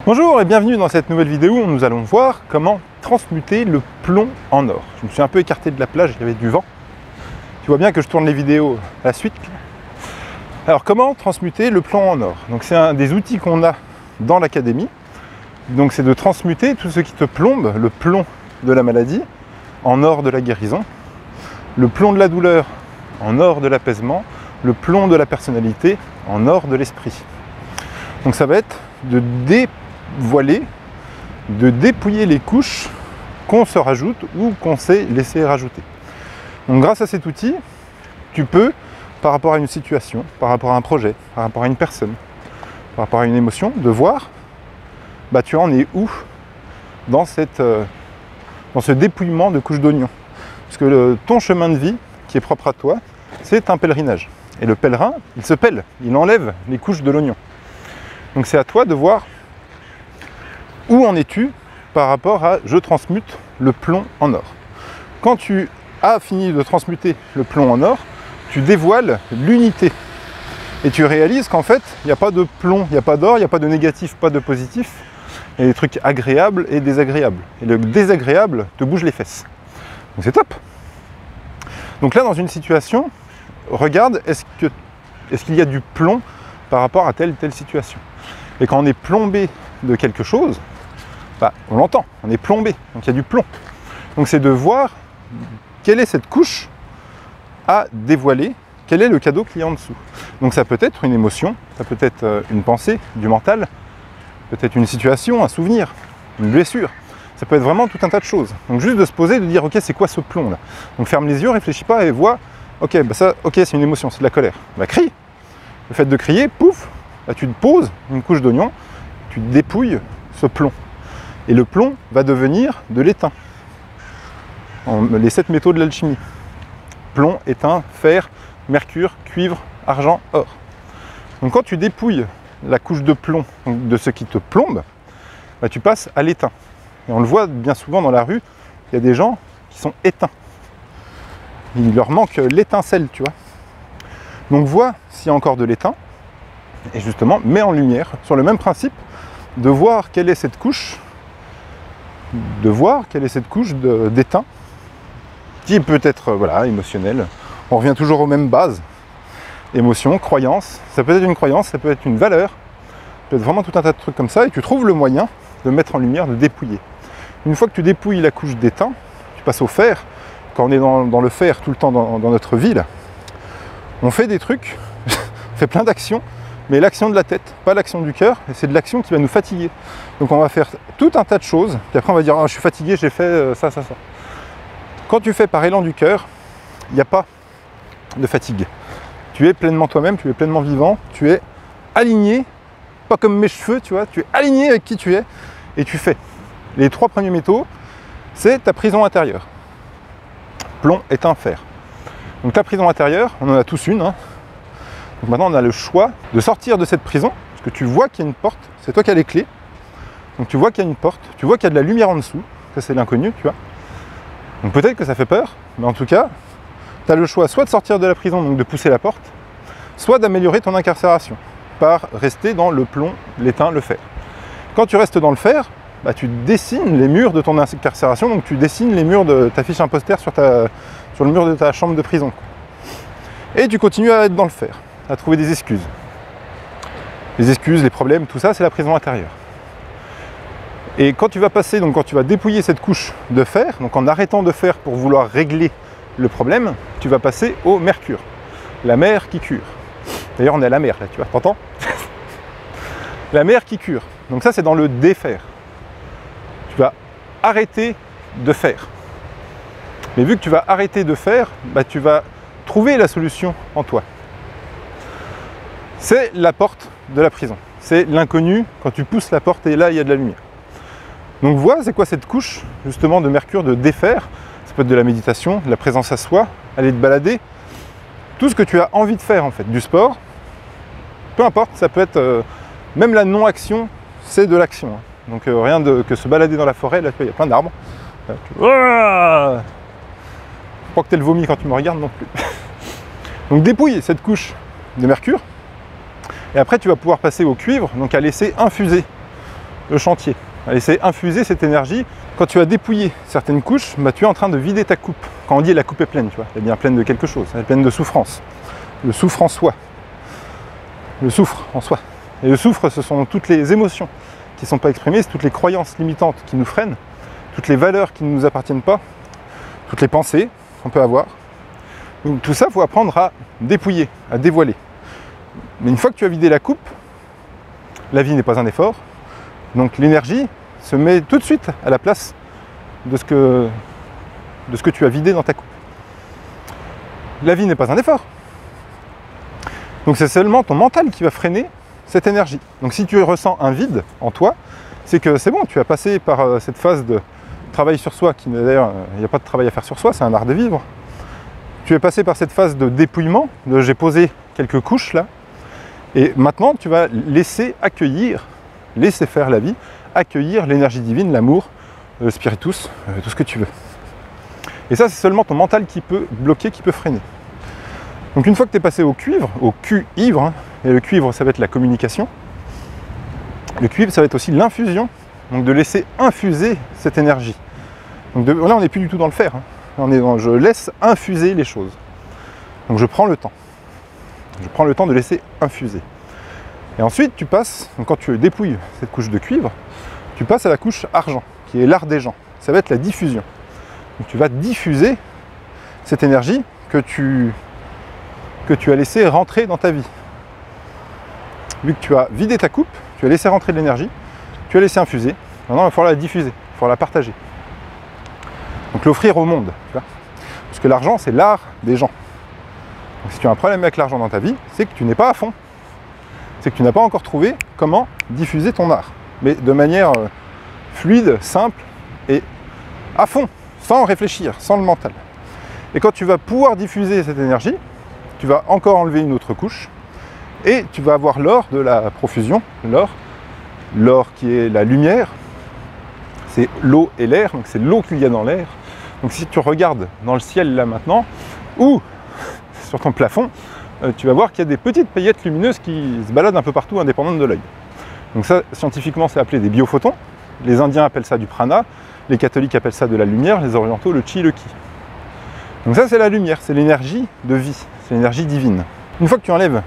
Bonjour et bienvenue dans cette nouvelle vidéo où nous allons voir comment transmuter le plomb en or. Je me suis un peu écarté de la plage, il y avait du vent. Tu vois bien que je tourne les vidéos à la suite. Alors comment transmuter le plomb en or? Donc c'est un des outils qu'on a dans l'académie. Donc c'est de transmuter tout ce qui te plombe, le plomb de la maladie, en or de la guérison, le plomb de la douleur en or de l'apaisement, le plomb de la personnalité en or de l'esprit. Donc ça va être de dévoiler, de dépouiller les couches qu'on se rajoute ou qu'on s'est laissé rajouter. Donc grâce à cet outil, tu peux, par rapport à une situation, par rapport à un projet, par rapport à une personne, par rapport à une émotion, de voir, tu en es où dans ce dépouillement de couches d'oignons. Parce que ton chemin de vie, qui est propre à toi, c'est un pèlerinage. Et le pèlerin, il se pèle, il enlève les couches de l'oignon. Donc c'est à toi de voir où en es-tu par rapport à « je transmute le plomb en or ». Quand tu as fini de transmuter le plomb en or, tu dévoiles l'unité. Et tu réalises qu'en fait, il n'y a pas de plomb, il n'y a pas d'or, il n'y a pas de négatif, pas de positif. Il y a des trucs agréables et désagréables. Et le désagréable te bouge les fesses. Donc c'est top. Donc là, dans une situation, regarde, est-ce qu'il y a du plomb par rapport à telle ou telle situation. Et quand on est plombé de quelque chose, on l'entend, on est plombé, donc il y a du plomb. Donc c'est de voir quelle est cette couche à dévoiler, quel est le cadeau qu'il y a en dessous. Donc ça peut être une émotion, ça peut être une pensée, du mental, peut-être une situation, un souvenir, une blessure. Ça peut être vraiment tout un tas de choses. Donc juste de se poser, de dire ok, c'est quoi ce plomb là? Donc ferme les yeux, réfléchis pas et vois, ok, c'est une émotion, c'est de la colère. Crie. Le fait de crier, pouf, tu te poses une couche d'oignon, tu dépouilles ce plomb. Et le plomb va devenir de l'étain. Les 7 métaux de l'alchimie. Plomb, étain, fer, mercure, cuivre, argent, or. Donc quand tu dépouilles la couche de plomb, donc de ce qui te plombe, tu passes à l'étain. Et on le voit bien souvent dans la rue, il y a des gens qui sont éteints. Il leur manque l'étincelle, tu vois. Donc vois s'il y a encore de l'étain, et justement mets en lumière, sur le même principe, de voir quelle est cette couche, d'étain, qui peut être émotionnelle. On revient toujours aux mêmes bases. Émotion, croyance, ça peut être une croyance, ça peut être une valeur, ça peut être vraiment tout un tas de trucs comme ça, et tu trouves le moyen de mettre en lumière, de dépouiller. Une fois que tu dépouilles la couche d'étain, tu passes au fer. Quand on est dans le fer tout le temps dans notre vie, là, on fait des trucs, on fait plein d'actions, mais l'action de la tête, pas l'action du cœur, et c'est de l'action qui va nous fatiguer. Donc on va faire tout un tas de choses, puis après on va dire je suis fatigué, j'ai fait ça. Quand tu fais par élan du cœur, il n'y a pas de fatigue. Tu es pleinement toi-même, tu es pleinement vivant, tu es aligné, pas comme mes cheveux, tu vois, tu es aligné avec qui tu es, et tu fais. Les 3 premiers métaux, c'est ta prison intérieure. Plomb, étain, fer. Donc ta prison intérieure, on en a tous une. Donc maintenant on a le choix de sortir de cette prison, parce que tu vois qu'il y a une porte, c'est toi qui as les clés. Donc tu vois qu'il y a une porte, tu vois qu'il y a de la lumière en dessous, ça c'est l'inconnu, tu vois. Donc peut-être que ça fait peur, mais en tout cas, tu as le choix soit de sortir de la prison, donc de pousser la porte, soit d'améliorer ton incarcération, par rester dans le plomb, l'étain, le fer. Quand tu restes dans le fer, tu dessines les murs de ton incarcération, donc tu dessines les murs de ta fiche imposter sur le mur de ta chambre de prison. Et tu continues à être dans le fer, à trouver des excuses. Les excuses, les problèmes, tout ça, c'est la prison intérieure. Et quand tu vas passer, donc quand tu vas dépouiller cette couche de fer, donc en arrêtant de faire pour vouloir régler le problème, tu vas passer au mercure, la mer qui cure. D'ailleurs, on est à la mer là, tu vois, t'entends? La mer qui cure. Donc ça, c'est dans le défaire. Tu vas arrêter de faire. Mais vu que tu vas arrêter de faire, tu vas trouver la solution en toi. C'est la porte de la prison. C'est l'inconnu, quand tu pousses la porte et là, il y a de la lumière. Donc vois, c'est quoi cette couche, justement, de mercure, de défaire. Ça peut être de la méditation, de la présence à soi, aller te balader. Tout ce que tu as envie de faire, en fait, du sport. Peu importe, ça peut être... même la non-action, c'est de l'action. Donc rien que se balader dans la forêt, là il y a plein d'arbres. Pas que t'aies le vomi quand tu me regardes non plus. Donc dépouille cette couche de mercure. Et après tu vas pouvoir passer au cuivre, donc à laisser infuser le chantier, à laisser infuser cette énergie. Quand tu as dépouillé certaines couches, bah, tu es en train de vider ta coupe. Quand on dit la coupe est pleine, tu vois, elle est bien pleine de quelque chose, elle est pleine de souffrance. Le souffre en soi. Le souffre en soi. Et le souffre, ce sont toutes les émotions qui ne sont pas exprimées, c'est toutes les croyances limitantes qui nous freinent, toutes les valeurs qui ne nous appartiennent pas, toutes les pensées qu'on peut avoir. Donc tout ça, il faut apprendre à dépouiller, à dévoiler. Mais une fois que tu as vidé la coupe, la vie n'est pas un effort, donc l'énergie se met tout de suite à la place de ce que tu as vidé dans ta coupe. La vie n'est pas un effort. Donc c'est seulement ton mental qui va freiner cette énergie. Donc si tu ressens un vide en toi, c'est que c'est bon, tu as passé par cette phase de travail sur soi, qui d'ailleurs, il n'y a pas de travail à faire sur soi, c'est un art de vivre. Tu es passé par cette phase de dépouillement, de j'ai posé quelques couches là, et maintenant tu vas laisser accueillir, laisser faire la vie, accueillir l'énergie divine, l'amour, le spiritus, tout ce que tu veux. Et ça, c'est seulement ton mental qui peut bloquer, qui peut freiner. Donc une fois que tu es passé au cuivre, au cuivre, hein, et le cuivre ça va être la communication, le cuivre ça va être aussi l'infusion, donc de laisser infuser cette énergie. Donc là on n'est plus du tout dans le faire, hein. On est dans je laisse infuser les choses. Donc je prends le temps. Je prends le temps de laisser infuser. Et ensuite tu passes, donc quand tu dépouilles cette couche de cuivre, tu passes à la couche argent, qui est l'art des gens. Ça va être la diffusion. Donc tu vas diffuser cette énergie que tu as laissé rentrer dans ta vie. Vu que tu as vidé ta coupe, tu as laissé rentrer de l'énergie, tu as laissé infuser, maintenant il va falloir la diffuser, il va falloir la partager. Donc l'offrir au monde, tu vois. Parce que l'argent, c'est l'art des gens. Donc si tu as un problème avec l'argent dans ta vie, c'est que tu n'es pas à fond. C'est que tu n'as pas encore trouvé comment diffuser ton art. Mais de manière fluide, simple et à fond, sans réfléchir, sans le mental. Et quand tu vas pouvoir diffuser cette énergie, tu vas encore enlever une autre couche et tu vas avoir l'or de la profusion, l'or qui est la lumière, c'est l'eau et l'air, donc c'est l'eau qu'il y a dans l'air. Donc si tu regardes dans le ciel là maintenant, ou sur ton plafond, tu vas voir qu'il y a des petites paillettes lumineuses qui se baladent un peu partout indépendantes de l'œil. Donc ça, scientifiquement, c'est appelé des biophotons. Les Indiens appellent ça du prana, les catholiques appellent ça de la lumière, les orientaux le chi, le ki. Donc ça, c'est la lumière, c'est l'énergie de vie, c'est l'énergie divine. Une fois que tu enlèves,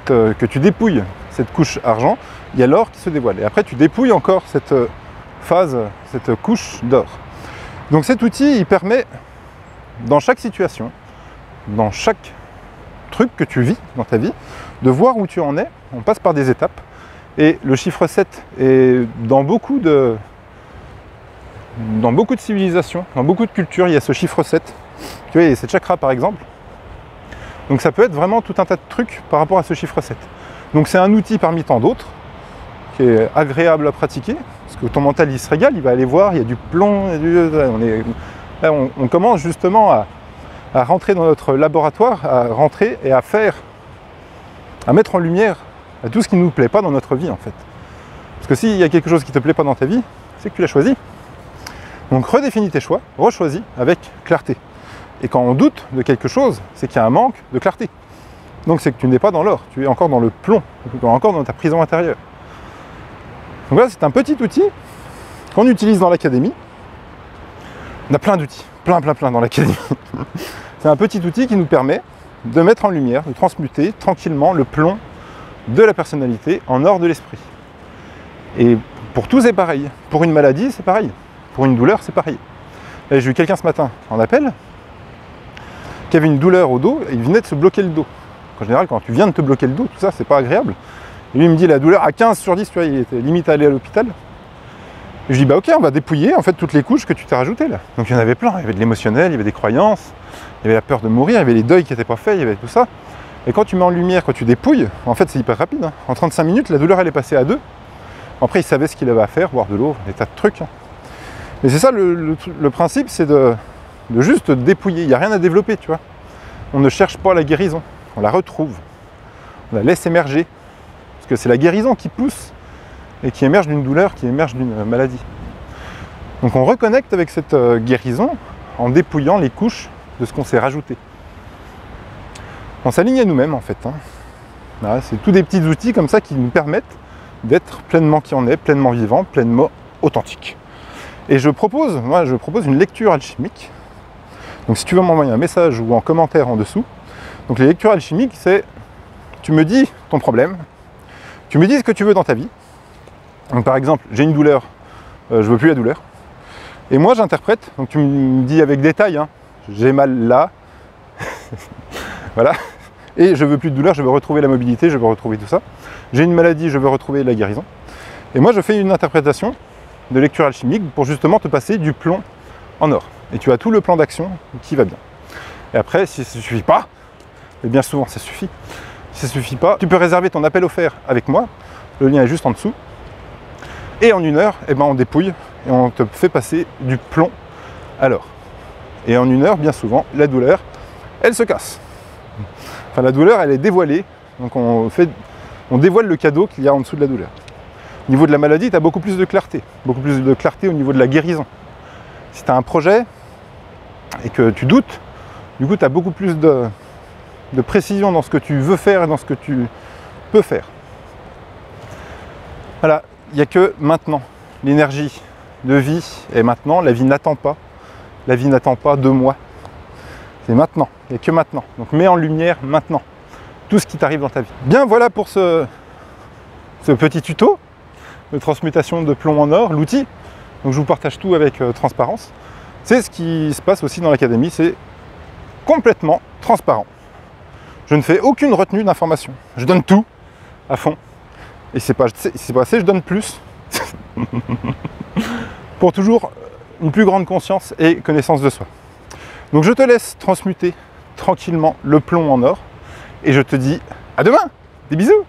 que tu dépouilles cette couche argent, il y a l'or qui se dévoile. Et après, tu dépouilles encore cette phase, cette couche d'or. Donc cet outil, il permet, dans chaque situation, dans chaque truc que tu vis dans ta vie, de voir où tu en es. On passe par des étapes. Et le chiffre 7 est dans beaucoup de civilisations, dans beaucoup de cultures, il y a ce chiffre 7. Tu vois, il y a cette chakra par exemple. Donc ça peut être vraiment tout un tas de trucs par rapport à ce chiffre 7. Donc c'est un outil parmi tant d'autres, qui est agréable à pratiquer, parce que ton mental il se régale, il va aller voir, il y a du plomb, on commence justement à rentrer dans notre laboratoire, à rentrer et à mettre en lumière à tout ce qui ne nous plaît pas dans notre vie en fait. Parce que s'il y a quelque chose qui ne te plaît pas dans ta vie, c'est que tu l'as choisi. Donc redéfinis tes choix, rechoisis avec clarté. Et quand on doute de quelque chose, c'est qu'il y a un manque de clarté. Donc c'est que tu n'es pas dans l'or, tu es encore dans le plomb, tu es encore dans ta prison intérieure. Donc voilà, c'est un petit outil qu'on utilise dans l'académie. On a plein d'outils, plein dans l'académie. C'est un petit outil qui nous permet de mettre en lumière, de transmuter tranquillement le plomb de la personnalité en or de l'esprit. Et pour tout c'est pareil. Pour une maladie c'est pareil. Pour une douleur c'est pareil. J'ai eu quelqu'un ce matin en appel qui avait une douleur au dos et il venait de se bloquer le dos. En général quand tu viens de te bloquer le dos, tout ça c'est pas agréable. Et lui il me dit la douleur à 15 sur 10, tu vois, il était limite à aller à l'hôpital. Et je dis bah ok, on va dépouiller en fait toutes les couches que tu t'es rajoutées là. Donc il y en avait plein, il y avait de l'émotionnel, il y avait des croyances, il y avait la peur de mourir, il y avait les deuils qui n'étaient pas faits, il y avait tout ça. Et quand tu mets en lumière, quand tu dépouilles, en fait c'est hyper rapide. Hein. En 35 minutes, la douleur elle est passée à 2. Après il savait ce qu'il avait à faire, boire de l'eau, des tas de trucs. Hein. Et c'est ça le principe, c'est de juste dépouiller. Il n'y a rien à développer, tu vois. On ne cherche pas la guérison, on la retrouve. On la laisse émerger. Parce que c'est la guérison qui pousse et qui émerge d'une douleur, qui émerge d'une maladie. Donc on reconnecte avec cette guérison en dépouillant les couches de ce qu'on s'est rajouté. On s'aligne à nous-mêmes en fait. Hein. Voilà, c'est tous des petits outils comme ça qui nous permettent d'être pleinement qui on est, pleinement vivant, pleinement authentique. Et je propose une lecture alchimique. Donc si tu veux m'envoyer un message ou en commentaire en dessous, donc les lectures alchimiques, c'est tu me dis ton problème, tu me dis ce que tu veux dans ta vie. Donc par exemple, j'ai une douleur, je veux plus la douleur. Et moi j'interprète, donc tu me dis avec détail, hein, j'ai mal là, voilà, et je veux plus de douleur, je veux retrouver la mobilité, je veux retrouver tout ça. J'ai une maladie, je veux retrouver la guérison. Et moi je fais une interprétation de lecture alchimique pour justement te passer du plomb en or. Et tu as tout le plan d'action qui va bien. Et après, si ça ne suffit pas, et bien souvent ça suffit, si ça ne suffit pas, tu peux réserver ton appel offert avec moi, le lien est juste en dessous. Et en 1 heure, eh ben, on dépouille et on te fait passer du plomb à l'or. Et en 1 heure, bien souvent, la douleur, elle se casse. Enfin, la douleur, elle est dévoilée. Donc on dévoile le cadeau qu'il y a en dessous de la douleur. Au niveau de la maladie, tu as beaucoup plus de clarté. Beaucoup plus de clarté au niveau de la guérison. Si tu as un projet et que tu doutes, du coup, tu as beaucoup plus de précision dans ce que tu veux faire et dans ce que tu peux faire. Voilà. Il n'y a que maintenant. L'énergie de vie est maintenant. La vie n'attend pas. La vie n'attend pas 2 mois. C'est maintenant. Il n'y a que maintenant. Donc mets en lumière maintenant tout ce qui t'arrive dans ta vie. Bien, voilà pour ce petit tuto de transmutation de plomb en or, l'outil. Donc je vous partage tout avec transparence. C'est ce qui se passe aussi dans l'académie. C'est complètement transparent. Je ne fais aucune retenue d'informations. Je donne tout à fond. Et c'est pas assez, je donne plus. Pour toujours une plus grande conscience et connaissance de soi. Donc je te laisse transmuter tranquillement le plomb en or. Et je te dis à demain. Des bisous.